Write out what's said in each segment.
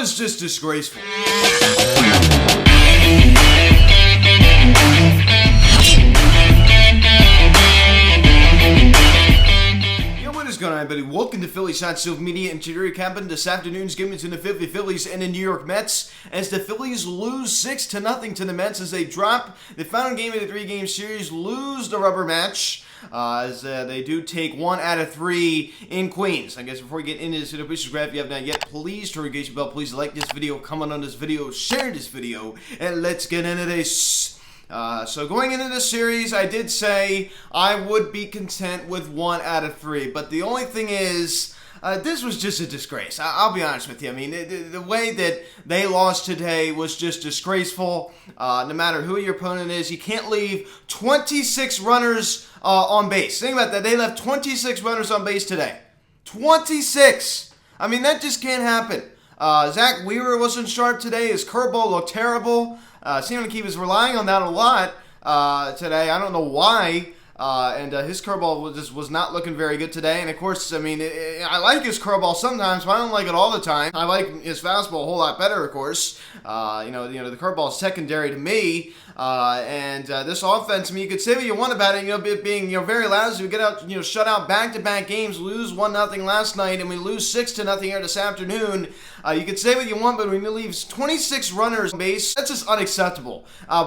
was just disgraceful. What is going on, everybody? Welcome to Phillies Hot Stove Media, and today happened this afternoon's game between the Phillies and the New York Mets, as the Phillies lose 6-0 to the Mets as they drop the final game of the three-game series, lose the rubber match. As they do take 1 out of 3 in Queens. I guess before we get into this video, please subscribe if you have not yet. Please turn your bell. Please like this video, comment on this video, share this video, and let's get into this. So going into this series, I did say I would be content with 1 out of 3, but the only thing is, this was just a disgrace. I'll be honest with you. I mean, the way that they lost today was just disgraceful. No matter who your opponent is, you can't leave 26 runners on base. Think about that. They left 26 runners on base today. 26! I mean, that just can't happen. Zach Wheeler wasn't sharp today. His curveball looked terrible. Seemed like he was relying on that a lot today. I don't know why. And his curveball was not looking very good today. And of course, I mean, I like his curveball sometimes, but I don't like it all the time. I like his fastball a whole lot better, of course. You know, the curveball is secondary to me. And this offense, I mean, you could say what you want about it, it being, very lousy. We get out, shut out back-to-back games, lose 1-0 last night, and we lose 6-0 here this afternoon. You could say what you want, but when you leave 26 runners on base, that's just unacceptable.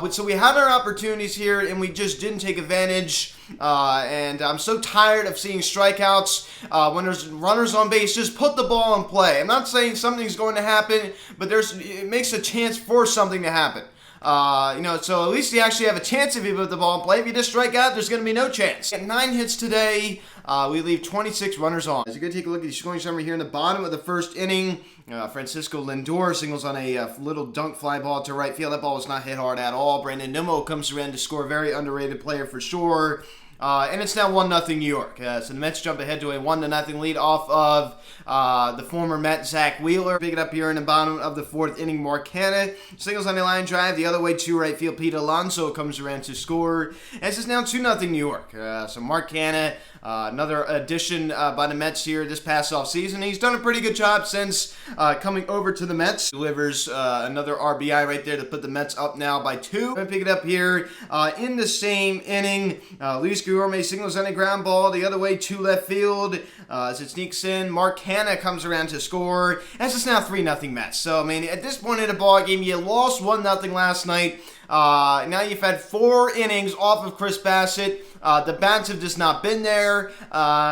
So we had our opportunities here, and we just didn't take advantage. And I'm so tired of seeing strikeouts. When there's runners on base, just put the ball in play. I'm not saying something's going to happen, but it makes a chance for something to happen. So at least you actually have a chance if you put the ball in play. If you just strike out, there's going to be no chance. At 9 hits today, we leave 26 runners on. As you're going to take a look at the scoring summary here in the bottom of the first inning, Francisco Lindor singles on a little dunk fly ball to right field. That ball was not hit hard at all. Brandon Nimmo comes around to score. Very underrated player for sure. And it's now 1-0 New York. So the Mets jump ahead to a 1-0 lead off of the former Met, Zach Wheeler. Pick it up here in the bottom of the fourth inning. Mark Hanna singles on the line drive. The other way to right field. Pete Alonso comes around to score. As it's now 2-0 New York. So Mark Hanna, another addition by the Mets here this past offseason. He's done a pretty good job since coming over to the Mets. Delivers another RBI right there to put the Mets up now by 2. I'm going to pick it up here in the same inning. Luis Guillorme signals on a ground ball the other way to left field. As it sneaks in, Mark Hanna comes around to score. As it's now 3-0 Mets. So, I mean, at this point in the ball game, you lost 1-0 last night. Now you've had 4 innings off of Chris Bassett. The bats have just not been there.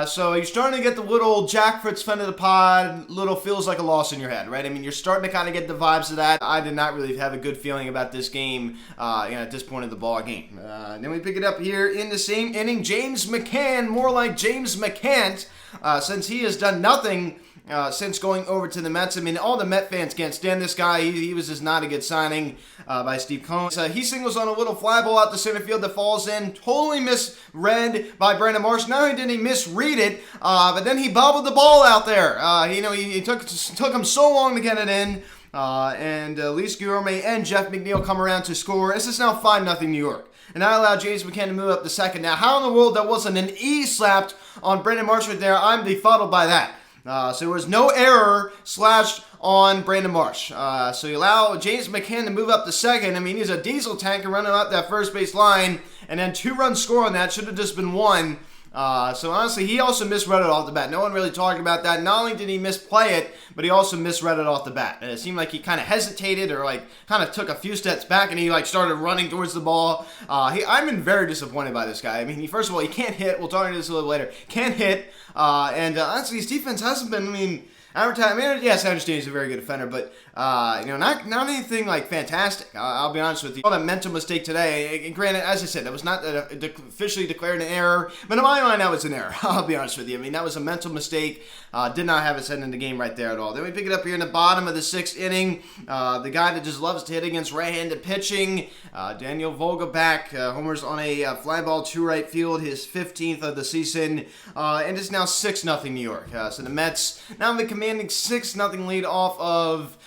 So you're starting to get the little Jack Fritz friend of the pod, little feels like a loss in your head, right? I mean, you're starting to kind of get the vibes of that. I did not really have a good feeling about this game at this point of the ball game. Then we pick it up here in the same inning. James McCann, more like James McCant, since he has done nothing since going over to the Mets. I mean, all the Met fans can't stand this guy. He was just not a good signing by Steve Cohen. He singles on a little fly ball out to center field that falls in. Totally misread by Brandon Marsh. Not only did he misread it, but then he bobbled the ball out there. He took him so long to get it in. And Luis Guillorme and Jeff McNeil come around to score. This is now 5-0 New York. And I allowed James McCann to move up to second. Now, how in the world that wasn't an E slapped on Brandon Marsh right there? I'm befuddled by that. So there was no error slashed on Brandon Marsh. So you allow James McCann to move up to second. I mean, he's a diesel tanker running up that first base line. And then 2-run score on that. Should have just been 1. So honestly, he also misread it off the bat. No one really talked about that. Not only did he misplay it, but he also misread it off the bat. And it seemed like he kind of hesitated or kind of took a few steps back and he started running towards the ball. I've been very disappointed by this guy. I mean, first of all, he can't hit. We'll talk about this a little later. Can't hit. And honestly, his defense hasn't been, yes, I understand he's a very good defender, but not anything fantastic. I'll be honest with you. All that mental mistake today. And granted, as I said, that was not officially declared an error, but in my mind, that was an error. I'll be honest with you. I mean, that was a mental mistake. Did not have his head in the game right there at all. Then we pick it up here in the bottom of the 6th inning. The guy that just loves to hit against right-handed pitching, Daniel Vogelbach, homers on a fly ball to right field, his 15th of the season, and it's now 6-0 New York. So the Mets now have a commanding 6-0 lead off of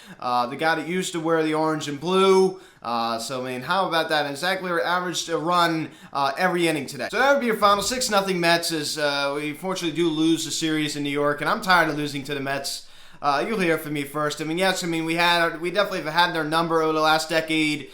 the guy that used to wear the orange and blue. So, I mean, how about that? And Zach Wheeler averaged a run every inning today. So that would be your final 6-0 Mets as we unfortunately do lose the series in New York. And I'm tired of losing to the Mets. you'll hear from me first. I mean, yes, I mean, we definitely have had their number over the last decade.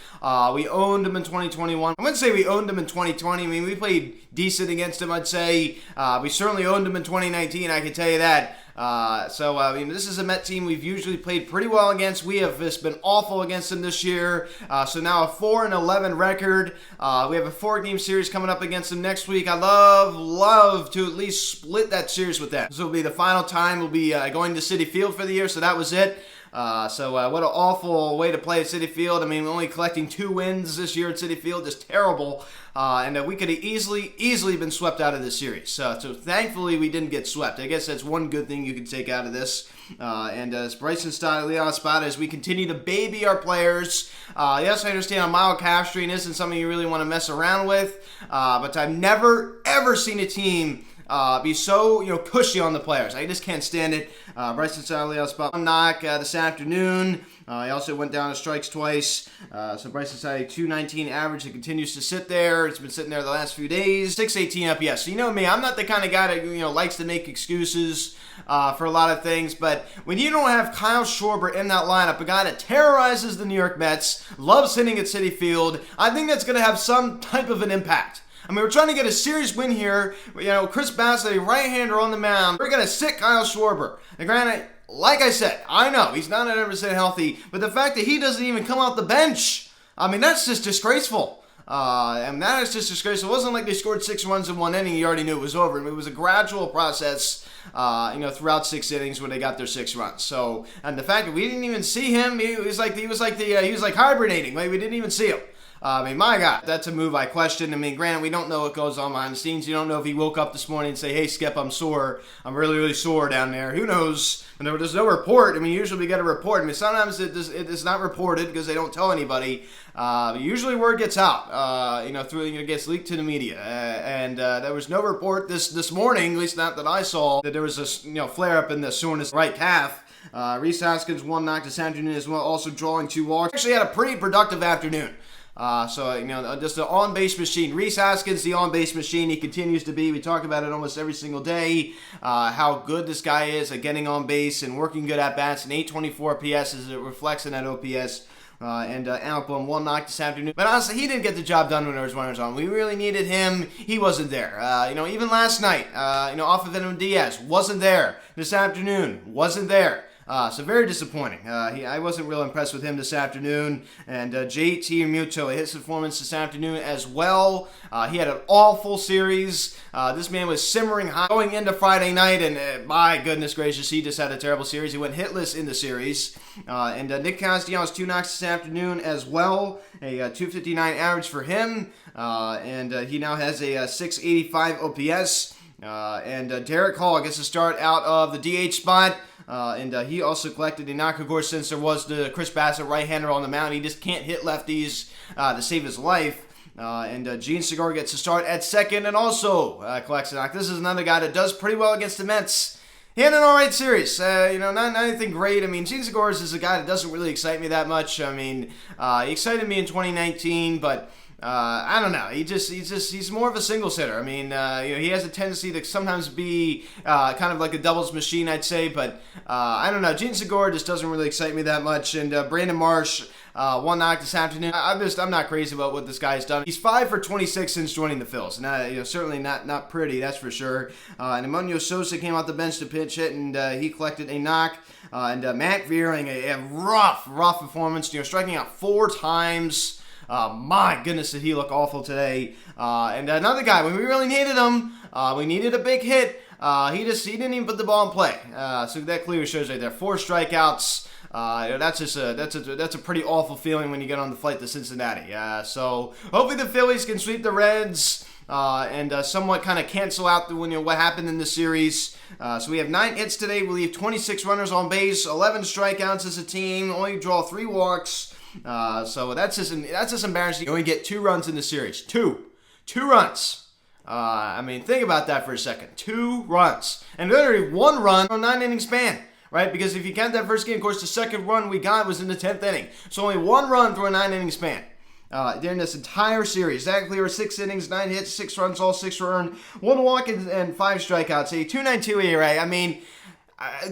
We owned them in 2021. I wouldn't say we owned them in 2020. I mean, we played decent against them, I'd say. We certainly owned them in 2019, I can tell you that. I mean, this is a Met team we've usually played pretty well against. We have just been awful against them this year. So now a 4-11 record. We have a 4-game series coming up against them next week. I love to at least split that series with them. This will be the final time we'll be going to Citi Field for the year, so that was it. What an awful way to play at Citi Field. I mean, we're only collecting 2 wins this year at Citi Field, just terrible. We could have easily been swept out of this series. So thankfully we didn't get swept. I guess that's one good thing you can take out of this. As Bryson Stott, Leon Spada, as we continue to baby our players. Yes, I understand a mild calf strain isn't something you really want to mess around with. But I've never, ever seen a team be so pushy on the players. I just can't stand it. Bryson Stott, Leon Spada, one knock this afternoon. He also went down to strikes twice. So Bryson Stott, a 219 average that continues to sit there. It's been sitting there the last few days. 618 OPS. So you know me, I'm not the kind of guy that likes to make excuses for a lot of things. But when you don't have Kyle Schwarber in that lineup, a guy that terrorizes the New York Mets, loves hitting at Citi Field, I think that's going to have some type of an impact. I mean, we're trying to get a series win here. Chris Bassett, a right-hander on the mound. We're going to sit Kyle Schwarber. And granted, like I said, I know he's not 100% healthy, but the fact that he doesn't even come off the bench, I mean, that's just disgraceful. That is just disgraceful. It wasn't like they scored 6 runs in 1 inning. You already knew it was over. I mean, it was a gradual process, throughout 6 innings when they got their 6 runs. So, and the fact that we didn't even see him, he was like hibernating. Like we didn't even see him. I mean, my God, that's a move I question. I mean, granted, we don't know what goes on behind the scenes. You don't know if he woke up this morning and say, hey, Skip, I'm sore. I'm really, really sore down there. Who knows? And there's no report. I mean, usually we get a report. I mean, sometimes it is not reported because they don't tell anybody. Usually word gets out, it gets leaked to the media. There was no report this morning, at least not that I saw, that there was a flare-up in the soreness right calf. Rhys Hoskins, 1 knock this afternoon as well, also drawing 2 walks. Actually had a pretty productive afternoon. Just an on-base machine. Rhys Hoskins, the on-base machine, he continues to be. We talk about it almost every single day, how good this guy is at getting on base and working good at-bats. And 824 PS as it reflects in that OPS. Alec Bohm, 1 knock this afternoon. But honestly, he didn't get the job done when there was runners on. We really needed him. He wasn't there. Even last night, off of Edwin Diaz, wasn't there. This afternoon, wasn't there. So very disappointing. I wasn't real impressed with him this afternoon. And JT Muto, his performance this afternoon as well. He had an awful series. This man was simmering high going into Friday night, and my goodness gracious, he just had a terrible series. He went hitless in the series. Nick Castellanos, 2 knocks this afternoon as well. A 259 average for him. He now has a 685 OPS. Derek Hall gets a start out of the DH spot. He also collected a knock, of course, since there was the Chris Bassett right-hander on the mound. He just can't hit lefties to save his life. Gene Segura gets a start at second and also collects a knock. This is another guy that does pretty well against the Mets. He had an alright series. Not anything great. I mean, Gene Segura is a guy that doesn't really excite me that much. I mean, he excited me in 2019, but I don't know. He's more of a single hitter. I mean, he has a tendency to sometimes be kind of like a doubles machine, I'd say. But I don't know. Gene Segura just doesn't really excite me that much. And Brandon Marsh, 1 knock this afternoon. I'm not crazy about what this guy's done. He's 5 for 26 since joining the Phillies. And certainly not pretty, that's for sure. And Emmanuel Sosa came off the bench to pinch hit, and he collected a knock. Matt Veering, a rough performance. Striking out 4 times. My goodness, did he look awful today. Another guy, when we really needed him, we needed a big hit. He didn't even put the ball in play. So that clearly shows right there. 4 strikeouts. That's a pretty awful feeling when you get on the flight to Cincinnati. So hopefully the Phillies can sweep the Reds and somewhat kind of cancel out what happened in the series. So we have 9 hits today. We leave 26 runners on base, 11 strikeouts as a team. Only draw 3 walks. So that's just embarrassing. You only get 2 runs in the series. 2 runs. I mean, think about that for a second. 2 runs. And literally 1 run on a 9-inning span. Right? Because if you count that first game, of course, the second run we got was in the 10th inning. So only 1 run through a 9-inning span. During this entire series. Zach Clear, 6 innings, 9 hits, 6 runs, all 6 earned, 1 walk and 5 strikeouts. A 2.92 ERA. I mean,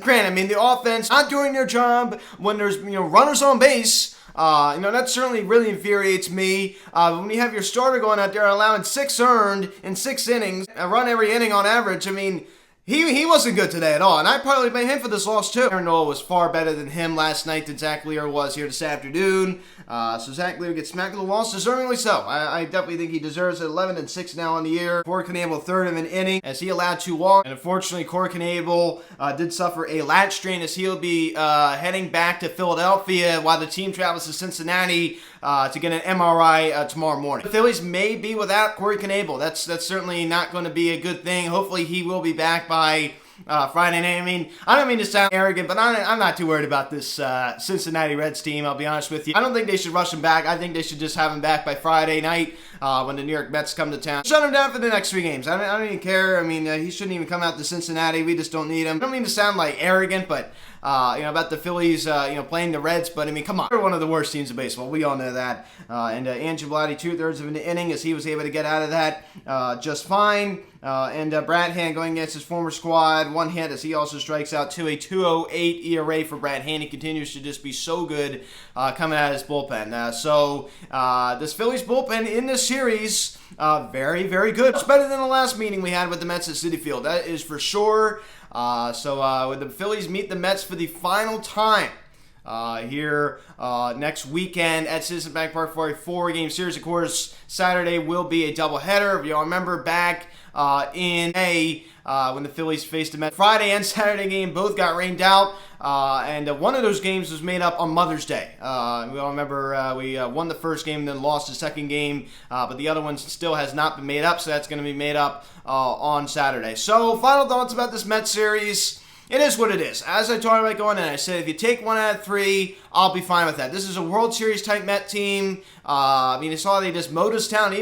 granted, I mean, the offense not doing their job when there's, runners on base. That certainly really infuriates me. When you have your starter going out there allowing 6 earned in 6 innings, a run every inning on average, I mean, he wasn't good today at all, and I probably blame him for this loss too. Aaron Nola was far better than him last night than Zach Lear was here this afternoon. So Zach Lear gets smacked with a loss, deservingly so. I definitely think he deserves it. 11-6 now on the year. Corey Knebel, third of an inning as he allowed 2 walks. And unfortunately, Corey Knebel did suffer a lat strain as he'll be heading back to Philadelphia while the team travels to Cincinnati to get an MRI tomorrow morning. The Phillies may be without Corey Knebel. That's certainly not going to be a good thing. Hopefully, he will be back by Friday night. I mean, I don't mean to sound arrogant, but I'm not too worried about this Cincinnati Reds team, I'll be honest with you. I don't think they should rush him back. I think they should just have him back by Friday night when the New York Mets come to town. Shut him down for the next 3 games. I don't even care. I mean, he shouldn't even come out to Cincinnati. We just don't need him. I don't mean to sound like arrogant, but about the Phillies, playing the Reds, but I mean, come on. They're one of the worst teams in baseball. We all know that. And Andrew Vladdy, 2/3 of an inning as he was able to get out of that just fine. And Brad Hand going against his former squad, 1 hit as he also strikes out to a 2.08 ERA for Brad Hand. He continues to just be so good coming out of his bullpen. So this Phillies bullpen in this series, very, very good. It's better than the last meeting we had with the Mets at Citi Field. That is for sure. So when the Phillies meet the Mets for the final time here next weekend at Citizens Bank Park for a 4-game series. Of course, Saturday will be a doubleheader. If y'all remember back in May when the Phillies faced the Mets, Friday and Saturday game both got rained out. And one of those games was made up on Mother's Day. We all remember we won the first game and then lost the second game, but the other one still has not been made up, so that's going to be made up on Saturday. So, final thoughts about this Mets series. It is what it is. As I talked about going in, I said if you take 1 out of 3, I'll be fine with that. This is a World Series type Met team. You saw they just mowed us down.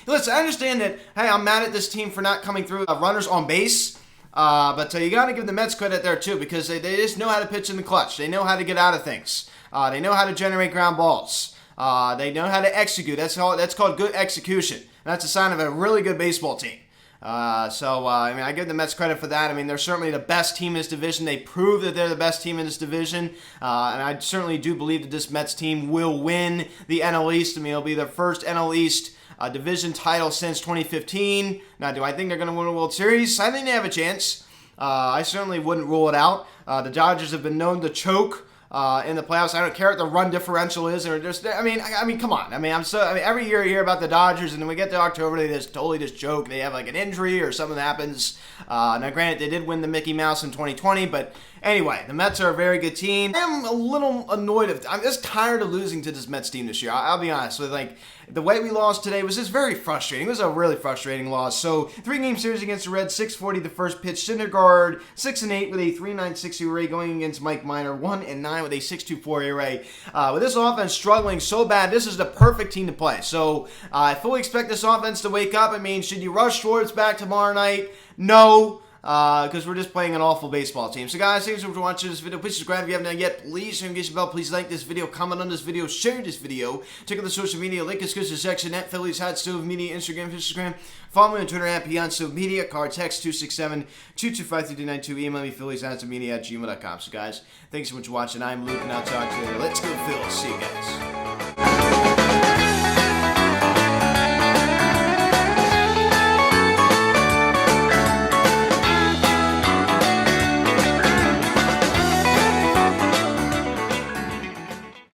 Listen, I understand that, hey, I'm mad at this team for not coming through runners on base. But you got to give the Mets credit there too, because they just know how to pitch in the clutch. They know how to get out of things. They know how to generate ground balls. They know how to execute. That's called good execution. That's a sign of a really good baseball team. I give the Mets credit for that. I mean, they're certainly the best team in this division. They prove that they're the best team in this division. And I certainly do believe that this Mets team will win the NL East. I mean, it'll be their first NL East division title since 2015. Now, do I think they're going to win a World Series? I think they have a chance. I certainly wouldn't rule it out. The Dodgers have been known to choke in the playoffs. I don't care what the run differential is, or just I mean, come on. Every year you hear about the Dodgers, and then we get to October, they just totally just joke. They have like an injury or something happens. Now, granted, they did win the Mickey Mouse in 2020, but anyway, the Mets are a very good team. I'm a little annoyed. I'm just tired of losing to this Mets team this year. I'll be honest with the way we lost today was just very frustrating. It was a really frustrating loss. So 3-game series against the Reds, 6:40 the first pitch. Syndergaard 6-8 with a 3.96 ERA going against Mike Minor, 1-9 with a 6.24 ERA. With this offense struggling so bad, this is the perfect team to play. So I fully expect this offense to wake up. I mean, should you rush Schwartz back tomorrow night? No. Because we're just playing an awful baseball team. So guys, thanks so much for watching this video. Please subscribe if you haven't done yet. Please engage the bell. Please like this video, comment on this video, share this video. Check out the social media link in the description section at Phillies Hot Stove Media, Instagram. Follow me on Twitter at Beyond Stove Media. Card text 267-225-3292. Email me phillieshotsmedia@gmail.com. So guys, thanks so much for watching. I'm Luke, and I'll talk to you later. Let's go Phillies. See you guys.